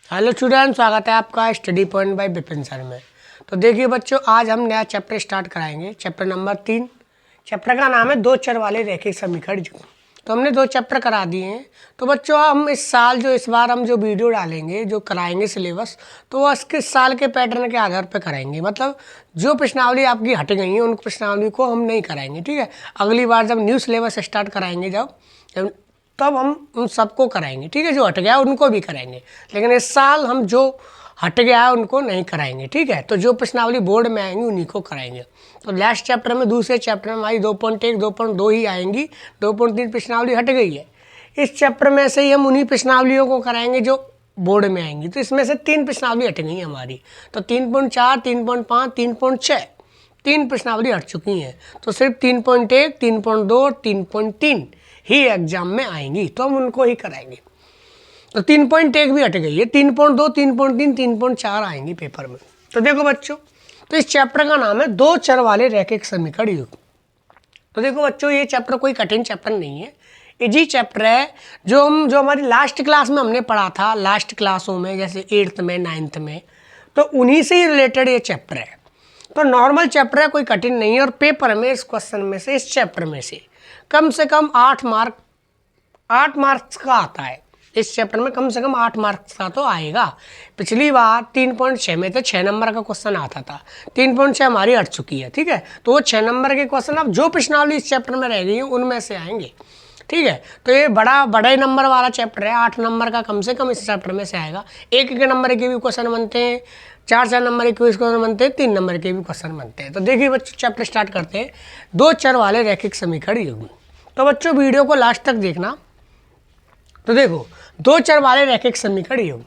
Hello student, स्वागत है आपका study point by Vipin sir में। तो देखिए बच्चों, आज हम नया चैप्टर स्टार्ट कराएंगे। Chapter number 3। चैप्टर का नाम है दो चर वाले रैखिक समीकरण। तो हमने 2 चैप्टर करा दिए हैं। तो बच्चों हम इस बार हम जो वीडियो डालेंगे, जो कराएंगे सिलेबस, तो वो इस साल के पैटर्न के आधार पर कराएंगे। मतलब जो प्रश्नावली आपकी हट गई है उन प्रश्नावली को हम नहीं कराएंगे, ठीक है। अगली बार जब न्यू सिलेबस स्टार्ट कराएंगे जब तब हम उन सबको कराएंगे, ठीक है। जो हट गया उनको भी कराएंगे, लेकिन इस साल हम जो हट गया है उनको नहीं कराएंगे, ठीक है। तो जो प्रश्नावली बोर्ड में आएंगी उन्हीं को कराएंगे। तो लास्ट चैप्टर में, दूसरे चैप्टर में हमारी 2.1 2.2 ही आएंगी। 2.3 प्रश्नावली हट गई है। इस चैप्टर में से ही हम उन्हीं प्रश्नावलियों को कराएंगे जो बोर्ड में आएंगी। तो इसमें से 3 प्रश्नावली हट गई हैं हमारी। तो 3.4 3.5 3.6 3 प्रश्नावली हट चुकी हैं। तो सिर्फ 3.1 3.2 और 3.3 ही एग्जाम में आएंगी, तो हम उनको ही कराएंगे। तो 3.1 भी हट गई है। 3.2 3.3 3.4 आएंगी पेपर में। तो देखो बच्चों, तो इस चैप्टर का नाम है दो चर वाले रैखिक समीकरण युग्म। तो देखो बच्चों, ये चैप्टर कोई कठिन चैप्टर नहीं है, इजी चैप्टर है। जो हमारी लास्ट क्लास में हमने पढ़ा था, लास्ट क्लासों में, जैसे 8th में 9th में, तो उन्हीं से ही रिलेटेड ये चैप्टर है। तो नॉर्मल चैप्टर है, कोई कठिन नहीं है। और पेपर में इस क्वेश्चन में से, इस चैप्टर में से कम 8 मार्क्स का आता है। इस चैप्टर में कम से कम 8 मार्क्स का तो आएगा। पिछली बार 3.6 में तो 6 नंबर का क्वेश्चन आता था। 3.6 हमारी हट चुकी है, ठीक है। तो वो 6 नंबर के क्वेश्चन अब जो प्रश्नावली इस चैप्टर में रह गई है उनमें से आएंगे, ठीक है। तो ये बड़े नंबर वाला चैप्टर है। 8 नंबर का कम से कम इस चैप्टर में से आएगा। 1 नंबर के भी क्वेश्चन बनते हैं, 4 नंबर के क्वेश्चन बनते हैं, 3 नंबर के भी क्वेश्चन बनते हैं। तो देखिए बच्चों, चैप्टर स्टार्ट करते हैं। दो चर वाले रैखिक समीकरण युग्म। तो बच्चों वीडियो को लास्ट तक देखना। तो देखो, दो चर वाले रैखिक समीकरण युग्म।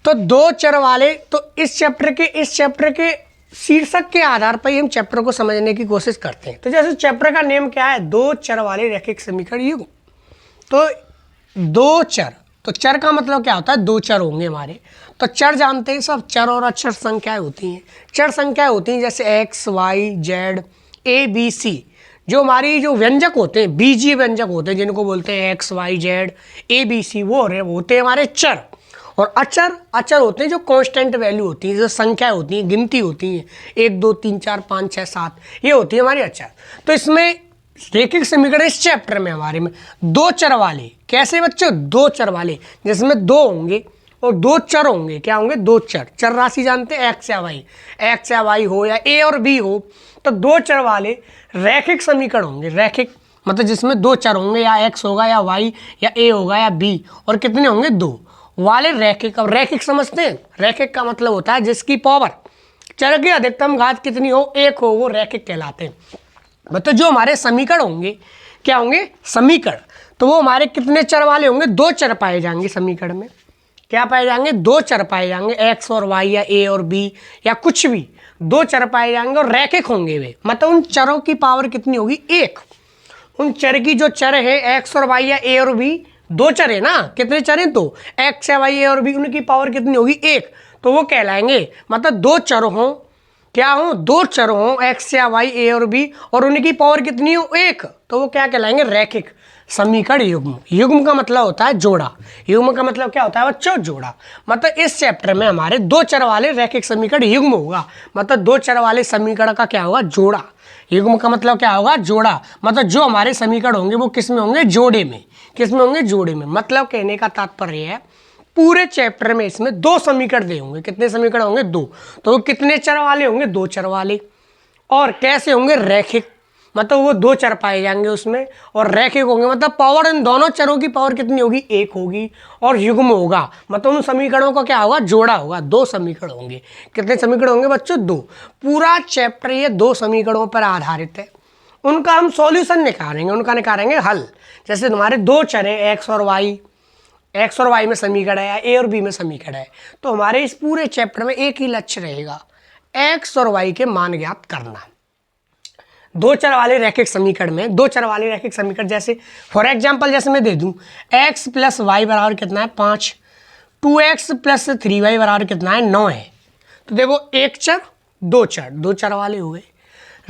तो दो चर वाले, तो इस चैप्टर के शीर्षक के आधार पर ही हम चैप्टर को समझने की कोशिश करते हैं। तो जैसे चैप्टर का नेम क्या है, दो चर वाले रैखिक समीकरण युग्म। तो दो चर, तो चर का मतलब क्या होता है, दो चर होंगे हमारे। तो चर जानते हैं सब, चर और अक्षर संख्याएं होती हैं। चर संख्याएं होती हैं जैसे x y z a b c। जो हमारी जो व्यंजक होते हैं, बीजीय व्यंजक होते हैं, जिनको बोलते हैं x y z a b c, वो होते हैं हमारे चर। और अचर होते हैं जो कांस्टेंट वैल्यू होती है, जो संख्या होती हैं, गिनती होती हैं, 1 2 3 4 5 6 7, ये होती है हमारी अचर। तो इसमें रैखिक समीकरण इस चैप्टर में हमारे में दो चर वाले, कैसे बच्चों, दो चर वाले, जिसमें दो होंगे और दो चर होंगे। क्या होंगे, दो चर। चर राशि जानते हैं, एक्स या वाई हो या ए और बी हो। तो दो चर वाले रैखिक समीकरण होंगे। रैखिक मतलब जिसमें दो चर होंगे, या एक्स होगा या वाई या ए होगा या बी, और कितने होंगे, दो वाले रैखिक। अब रैखिक समझते हैं, रैखिक का मतलब होता है जिसकी पावर, चर की अधिकतम घात कितनी हो, 1 हो, वो रैखिक कहलाते हैं। मतलब जो हमारे समीकरण होंगे, क्या होंगे, समीकरण, तो वो हमारे कितने चर वाले होंगे, दो चर पाए जाएंगे समीकरण में। क्या पाए जाएंगे, दो चर पाए जाएंगे, एक्स और वाई या ए और बी या कुछ भी, दो चर पाए जाएंगे और रैखिक होंगे वे। मतलब उन चरों की पावर कितनी होगी, 1। उन चर की, जो चर है एक्स और वाई या ए और बी, दो चर है ना, कितने चर हैं, तो एक्स या वाई ए और बी, उनकी पावर कितनी होगी, 1। तो वो कहलाएंगे, मतलब दो चर हों, क्या हो, दो चर हों, एक्स या वाई ए और बी, और उनकी पावर कितनी हो, 1, तो वो क्या कहलाएंगे, रैखिक समीकरण युग्म। युग्म का मतलब होता है जोड़ा। युग्म का मतलब क्या होता है बच्चों, जोड़ा। मतलब इस चैप्टर में हमारे दो चर वाले रैखिक समीकरण युग्म होगा। मतलब दो चर वाले समीकरण का क्या होगा, जोड़ा। युग्म का मतलब क्या होगा, जोड़ा। मतलब जो हमारे समीकरण होंगे वो किस में होंगे, जोड़े में। किस में होंगे, जोड़े में। मतलब कहने का तात्पर्य है, पूरे चैप्टर में इसमें दो समीकरण दे होंगे। कितने समीकरण होंगे, दो। तो वो कितने चर वाले होंगे, दो चर वाले। और कैसे होंगे, रैखिक। मतलब वो दो चर पाए जाएंगे उसमें, और रैखिक होंगे। मतलब पावर, इन दोनों चरों की पावर कितनी होगी, 1 होगी। और युग्म होगा, मतलब उन समीकरणों का क्या होगा, जोड़ा होगा। दो समीकरण होंगे। कितने समीकरण होंगे बच्चों, दो। पूरा चैप्टर ये दो समीकरणों पर आधारित है। उनका हम सॉल्यूशन निकालेंगे, उनका निकालेंगे हल। जैसे तुम्हारे दो चर है, एक्स और वाई में समीकरण है, या ए और बी में समीकरण है। तो हमारे इस पूरे चैप्टर में एक ही लक्ष्य रहेगा, एक्स और वाई के मान ज्ञात करना। दो चर वाले रैखिक समीकरण में, दो चर वाले रैखिक समीकरण, जैसे फॉर एग्जांपल जैसे मैं दे दूं, x + y बराबर कितना है, 5। 2x + 3y बराबर कितना है, 9 है। तो देखो, एक चर, दो चर वाले हुए।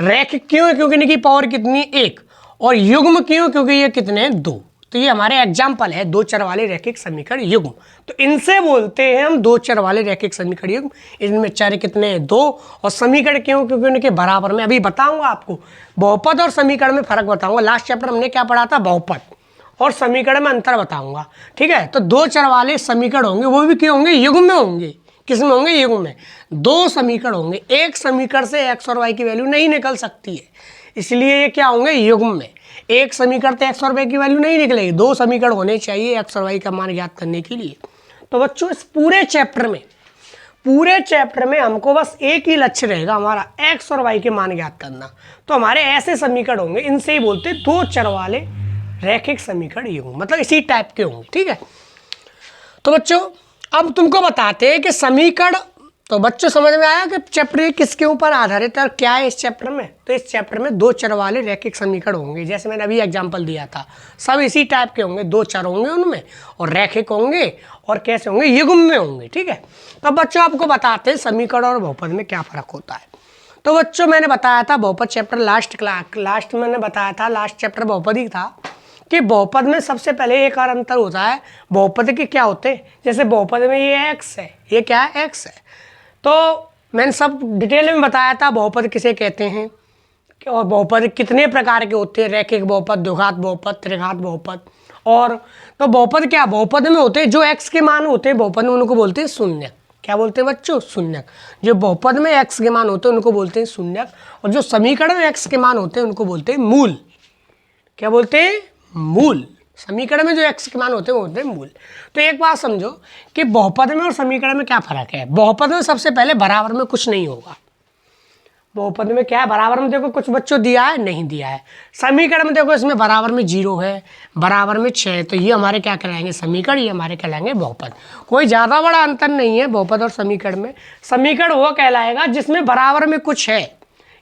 रैखिक क्यों है, क्योंकि इनकी पावर कितनी, 1। और युग्म क्यों, क्योंकि ये कितने हैं, 2। तो तो ये हमारे एग्जाम्पल है दो चर वाले रैखिक समीकरण युग्म। तो इनसे बोलते हैं हम दो चर वाले रैखिक समीकरण युग्म। इनमें चर कितने हैं? दो, और समीकरण क्यों? क्योंकि उनके बराबर में। अभी बताऊंगा आपको बहुपद और समीकरण में फर्क बताऊंगा। लास्ट चैप्टर हमने क्या पढ़ा था? बहुपद और समीकरण में अंतर बताऊंगा, ठीक है। तो दो चर वाले समीकरण होंगे, वो भी क्यों होंगे? युग्म में होंगे। किस में होंगे? युग्म में। दो समीकरण होंगे, एक समीकरण से एक्स और वाई की वैल्यू नहीं निकल सकती है, इसलिए ये क्या होंगे? युग्म में। एक समीकरण से एक्स और वाई की वैल्यू नहीं निकलेगी, दो समीकरण होने चाहिए एक्स और वाई का मान ज्ञात करने के लिए। तो बच्चों इस पूरे चैप्टर में हमको बस एक ही लक्ष्य रहेगा हमारा, एक्स और वाई के मान ज्ञात करना। तो हमारे ऐसे समीकरण होंगे, इनसे ही बोलते दो चर वाले रैखिक समीकरण युग्म, मतलब इसी टाइप के होंगे, ठीक है। तो बच्चों अब तुमको बताते हैं कि समीकरण, तो बच्चों समझ में आया कि चैप्टर किसके ऊपर आधारित है और क्या है इस चैप्टर में? तो इस चैप्टर में दो चर वाले रैखिक समीकरण होंगे, जैसे मैंने अभी एग्जांपल दिया था, सब इसी टाइप के होंगे। दो चर होंगे उनमें और रैखिक होंगे, और कैसे होंगे? युग्म में होंगे, ठीक है। तो बच्चों आपको बताते हैं समीकरण और बहुपद में क्या फर्क होता है। तो बच्चों मैंने बताया था बहुपद चैप्टर लास्ट मैंने बताया था, लास्ट चैप्टर बहुपद ही था, कि बहुपद में सबसे पहले एक और अंतर होता है। बहुपद के क्या होते हैं? जैसे बहुपद में ये एक्स है, ये क्या है? एक्स है। तो मैंने सब डिटेल में बताया था बहुपद किसे कहते हैं, और बहुपद कितने प्रकार के होते हैं, रैखिक बहुपद, द्विघात बहुपद, त्रिघात बहुपद। और तो बहुपद क्या? बहुपद में होते हैं जो एक्स के मान होते हैं बहुपद में, उनको बोलते हैं शून्यक। क्या बोलते हैं बच्चों? शून्यक। जो बहुपद में एक्स के मान होते हैं उनको बोलते हैं शून्यक, और जो समीकरण में एक्स के मान होते हैं उनको बोलते हैं मूल। क्या बोलते हैं? मूल। समीकरण में जो एक्स के मान होते हैं वो होते हैं मूल। तो एक बात समझो कि बहुपद में और समीकरण में क्या फर्क है। बहुपद में सबसे पहले बराबर में कुछ नहीं होगा। बहुपद में क्या है? बराबर में देखो कुछ बच्चों दिया है, नहीं दिया है। समीकरण में देखो इसमें बराबर में 0 है, बराबर में 6, तो ये हमारे क्या कहलाएंगे? समीकरण। ये हमारे कहलाएंगे बहुपद। कोई ज़्यादा बड़ा अंतर नहीं है बहुपद और समीकरण में। समीकरण वो कहलाएगा जिसमें बराबर में कुछ है,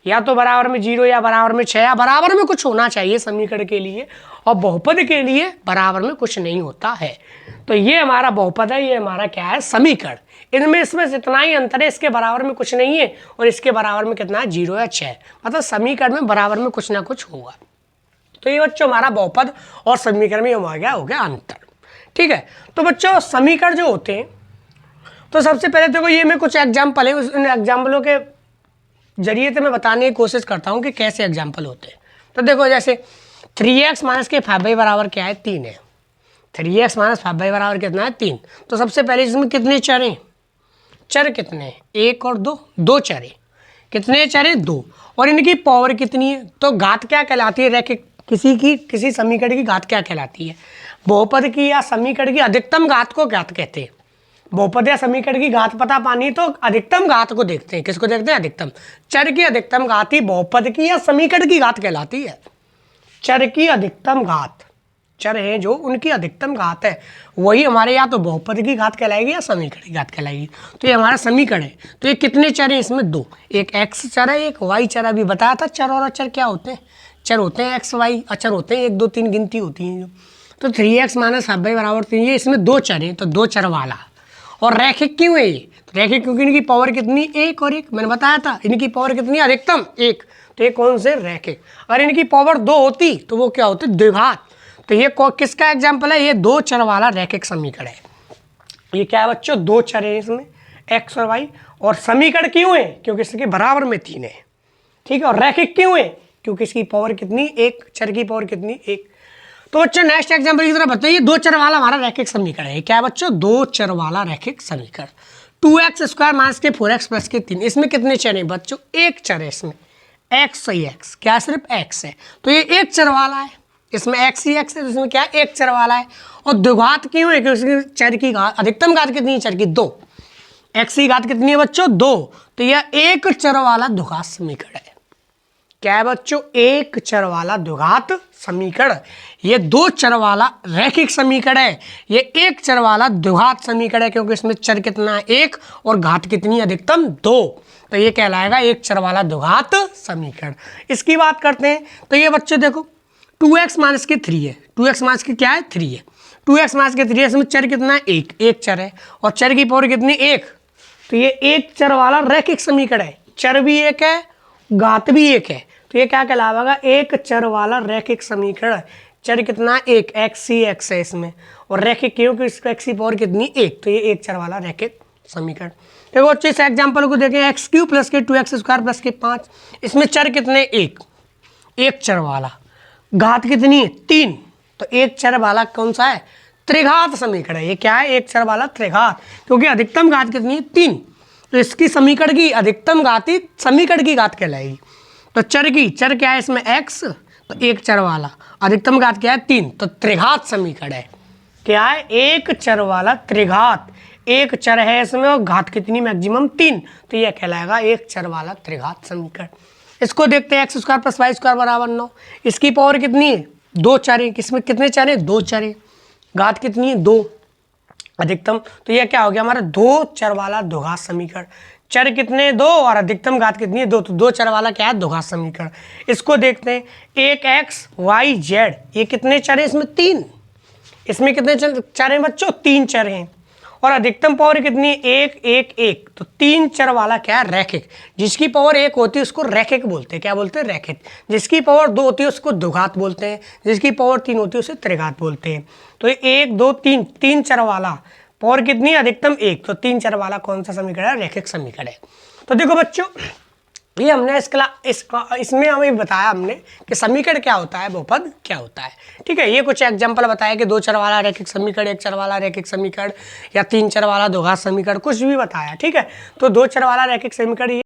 या तो बराबर में 0 या बराबर में 6 या बराबर में कुछ होना चाहिए समीकरण के लिए, और बहुपद के लिए बराबर में कुछ नहीं होता है। तो ये हमारा बहुपद है, ये हमारा क्या है? समीकरण। इनमें इसमें इतना ही अंतर है, इसके बराबर में कुछ नहीं है और इसके बराबर में कितना है? 0 या 6। मतलब समीकरण में बराबर में कुछ ना कुछ होगा। तो ये बच्चों हमारा बहुपद और समीकरण में हो गया अंतर, ठीक है। तो बच्चों समीकरण जो होते हैं, तो सबसे पहले देखो ये मैं कुछ एग्जाम्पल है, उन एग्जाम्पलों के जरिए से मैं बताने की कोशिश करता हूँ कि कैसे एग्जाम्पल होते हैं। तो देखो जैसे 3x माइनस के 5y बराबर क्या है? 3 है। 3x माइनस 5y बराबर कितना है? 3। तो सबसे पहले इसमें कितने चर हैं? चर कितने हैं? 1 और 2, 2 चर हैं। कितने चर हैं? 2। और इनकी पावर कितनी है? तो घात क्या कहलाती है? रैखिक किसी समीकरण की घात क्या कहलाती है? बहुपद की या समीकरण की अधिकतम घात को घात कहते हैं। बहुपद या समीकरण की घात पता पानी तो अधिकतम घात को देखते हैं। किसको देखते हैं? अधिकतम। चर की अधिकतम घात ही बहुपद की या समीकरण की घात कहलाती है। चर की अधिकतम घात, चर हैं जो उनकी अधिकतम घात है, वही हमारे या तो बहुपद की घात कहलाएगी या समीकरण की घात कहलाएगी। तो ये हमारा समीकरण है। तो ये कितने चर हैं? इसमें 2। एक एक्स चर है, एक वाई चर। अभी बताया था चर और अचर क्या होते हैं। चर होते हैं एक्स वाई, अचर होते हैं 1 2 3 गिनती होती हैं। तो 3x माइनस 5y बराबर 3, ये इसमें 2 चर हैं, तो 2 चर वाला। और रैखिक क्यों है ये? तो रैखिक क्योंकि इनकी पावर कितनी? 1 और 1। मैंने बताया था इनकी पावर कितनी? अधिकतम 1। तो ये कौन से? रैखिक। अगर इनकी पावर 2 होती तो वो क्या होती? द्विघात। तो ये किसका एग्जाम्पल है? ये 2 चर वाला रैखिक समीकरण है। ये क्या है बच्चों? 2 चर है इसमें, एक्स और वाई। और समीकरण क्यों है? क्योंकि इसके बराबर में 3 है, ठीक है। और रैखिक क्यों है? क्योंकि इसकी पावर कितनी? 1। चर की पावर कितनी? 1। तो बच्चों नेक्स्ट एग्जाम्पल की तरह बताइए। 2 चर वाला हमारा रैखिक समीकरण है। क्या है बच्चों? 2 चर वाला रैखिक समीकरण। 2x स्क्वायर माइनस के 4x प्लस के 3। इसमें कितने चर हैं बच्चों? 1 चर है इसमें, x ही x। क्या? सिर्फ x है। तो ये 1 चर वाला है, इसमें x ही x है, तो इसमें क्या है? 1 चर वाला है। और द्विघात क्यों है? क्योंकि चर की घात, अधिकतम घात कितनी है चर की? 2। x की घात कितनी है बच्चों? 2। तो यह 1 चर वाला द्विघात समीकरण है। क्या है बच्चों? 1 चर वाला द्विघात समीकरण। ये 2 चर वाला रैखिक समीकरण है, ये 1 चर वाला द्विघात समीकरण है, क्योंकि इसमें चर कितना है? 1 और घात कितनी? अधिकतम 2। तो ये कहलाएगा 1 चर वाला द्विघात समीकरण। इसकी बात करते हैं। तो ये बच्चों देखो 2x माइनस के 3 है। 2x माइनस के क्या है? 3 है। 2x माइनस के 3 है, इसमें चर कितना है? 1 चर है, और चर की पावर कितनी? 1। तो ये 1 चर वाला रैखिक समीकरण है। चर भी 1 है, घात भी 1 है, तो ये क्या कहलाएगा? 1 चर वाला रैखिक समीकरण। चर कितना एक, एक्स ही एक्स है इसमें, और रैखिक क्योंकि इसका एक्स की पावर कितनी एक, तो ये एक चर वाला रैखिक समीकरण। देखो बच्चों इस एग्जाम्पल को देखें, एक्स क्यू प्लस के 2x स्क्वायर प्लस के 5, इसमें चर कितने एक चर वाला, घात कितनी है 3, तो एक चर वाला कौन सा है, त्रिघात समीकरण है। ये क्या है, एक चर वाला त्रिघात, क्योंकि अधिकतम घात कितनी है 3, तो इसकी समीकरण की अधिकतम घात ही समीकरण की घात कहलाएगी। तो चर क्या है इसमें x, तो एक चर वाला, अधिकतम घात क्या है 3, तो त्रिघात समीकरण है। क्या है, एक चर वाला त्रिघात, एक चर है इसमें और घात कितनी मैक्सिमम 3, तो यह कहलाएगा एक चर वाला त्रिघात समीकरण। इसको देखते हैं, x square plus y square बराबर 9, इसकी पावर कितनी है, 2 चर है, किसमें कितने चर है 2 चर है, घात कितनी है 2 अधिकतम, तो यह क्या हो गया हमारा 2 चर वाला द्विघात समीकरण। चर कितने 2 और अधिकतम घात कितनी है 2, तो 2 चर वाला क्या है द्विघात समीकरण। इसको देखते हैं, एक एक्स वाई जेड, ये कितने चर है इसमें 3, इसमें कितने चर हैं बच्चों 3 चर हैं, और अधिकतम पावर कितनी है 1 1 1, तो 3 चर वाला क्या है रैखिक। जिसकी पावर 1 होती है उसको रैखिक बोलते हैं, क्या बोलते हैं रैखिक। जिसकी पावर 2 होती है उसको द्विघात बोलते हैं, जिसकी पावर 3 होती है उसे त्रिघात बोलते हैं। तो 1 2 3, 3 चर वाला, पावर कितनी है अधिकतम 1, तो 3 चर वाला कौन सा समीकरण है, रैखिक समीकरण है। तो देखो बच्चों ये हमने इसमें हमें बताया हमने कि समीकरण क्या होता है, बहुपद क्या होता है। ठीक है, ये कुछ एग्जांपल बताया कि 2 चर वाला रैखिक समीकरण, 1 चर वाला रैखिक समीकरण, या 3 चर वाला द्विघात समीकरण, कुछ भी बताया। ठीक है, तो 2 चर वाला रैखिक समीकरण